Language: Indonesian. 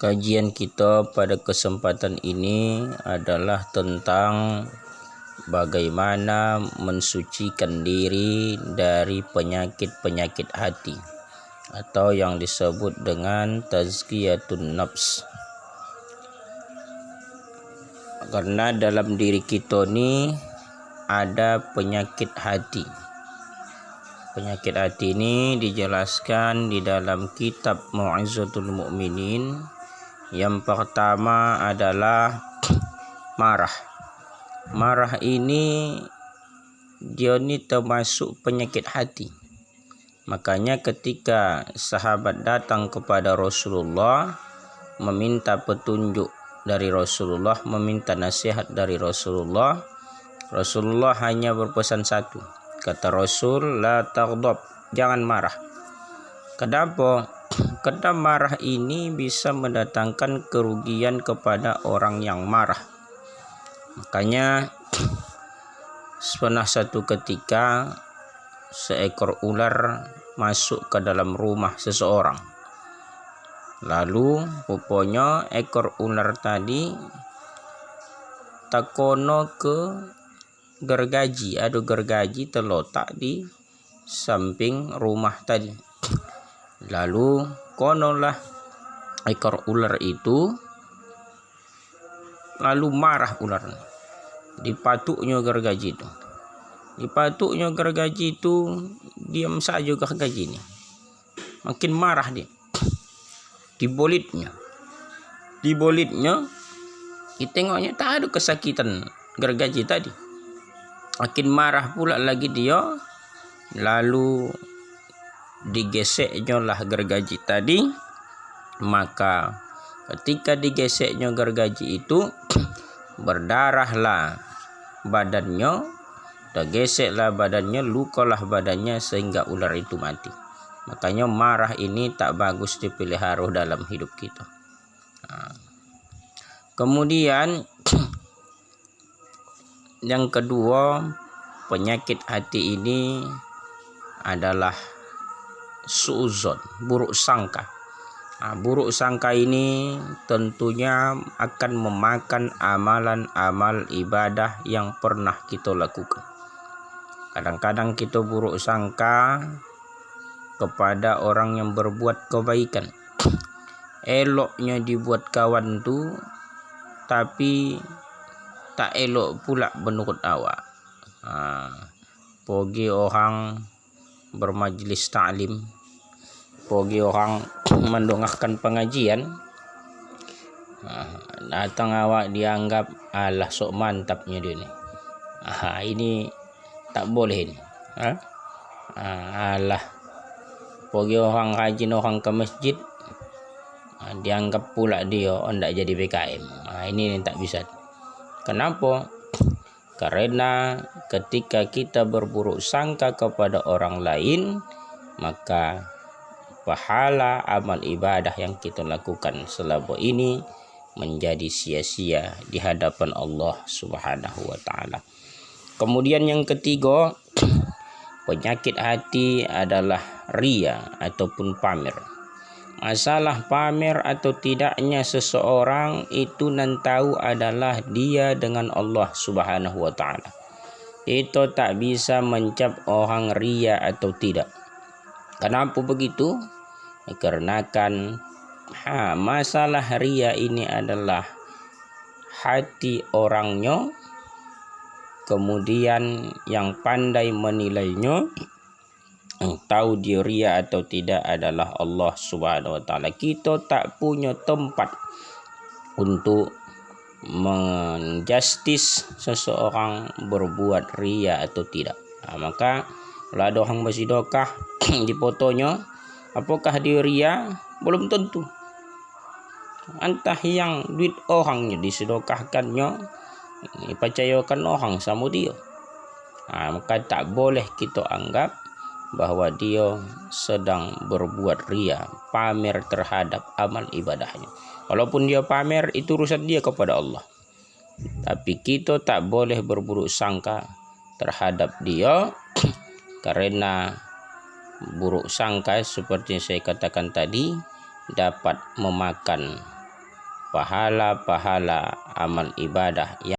Kajian kita pada kesempatan ini adalah tentang bagaimana mensucikan diri dari penyakit-penyakit hati atau yang disebut dengan tazkiyatun nafs. Karena dalam diri kita ni ada penyakit hati. Penyakit hati ini dijelaskan di dalam kitab Mu'izzatul Mu'minin. Yang pertama adalah marah. Marah ini dia ni termasuk penyakit hati. Makanya ketika sahabat datang kepada Rasulullah meminta petunjuk dari Rasulullah, meminta nasihat dari Rasulullah, Rasulullah hanya berpesan satu. Kata Rasul, la taghdab, jangan marah. Kenapa? Karena marah ini bisa mendatangkan kerugian kepada orang yang marah. Makanya pernah satu ketika seekor ular masuk ke dalam rumah seseorang. Lalu rupanya ekor ular tadi takono ke gergaji. Ada gergaji terletak di samping rumah tadi. Lalu konolah ekor ular itu lalu marah ular. Dipatuknya gergaji itu. Dipatuknya gergaji itu, diam saja gergaji ini. Makin marah dia. Dibolitnya. Ditengoknya tak ada kesakitan gergaji tadi. Makin marah pula lagi dia. Lalu digeseknya lah gergaji tadi. Maka ketika digeseknya gergaji itu berdarahlah badannya, tergeseklah badannya, lukalah badannya sehingga ular itu mati. Makanya marah ini tak bagus dipelihara dalam hidup kita. Kemudian yang kedua, penyakit hati ini adalah suuzon, buruk sangka. Buruk sangka ini tentunya akan memakan amalan-amal ibadah yang pernah kita lakukan. Kadang-kadang kita buruk sangka kepada orang yang berbuat kebaikan. Eloknya dibuat kawan tu, tapi tak elok pula menurut awak. Pergi orang bermajlis ta'lim, pergi orang mendongahkan pengajian, datang awak dianggap alah sok mantapnya dia ni. Ini tak boleh ni. Alah, pergi orang rajin orang ke masjid, dianggap pula dia hendak jadi PKM. Ini tak bisa. Kenapa? Karena ketika kita berburuk sangka kepada orang lain, maka pahala amal ibadah yang kita lakukan selama ini menjadi sia-sia di hadapan Allah Subhanahu wa taala. Kemudian yang ketiga, penyakit hati adalah riya ataupun pamer. Masalah pamer atau tidaknya seseorang itu nan tahu adalah dia dengan Allah Subhanahu wa taala. Itu tak bisa mencap orang riya atau tidak. Kenapa begitu? Dikarenakan masalah riya ini adalah hati orangnya, kemudian yang pandai menilainya, yang tahu dia riya atau tidak adalah Allah Subhanahu wa taala. Kita tak punya tempat untuk menjustis seseorang berbuat riya atau tidak. Maka kalau ada orang bersedekah dipotonya, apakah dia riya? Belum tentu. Entah yang duit orangnya disedekahkannya, dipercayakan orang sama dia. Maka tak boleh kita anggap bahwa dia sedang berbuat riya, pamer terhadap amal ibadahnya. Walaupun dia pamer, itu urusan dia kepada Allah. Tapi kita tak boleh berburuk sangka terhadap dia, karena buruk sangka seperti yang saya katakan tadi dapat memakan pahala-pahala amal ibadah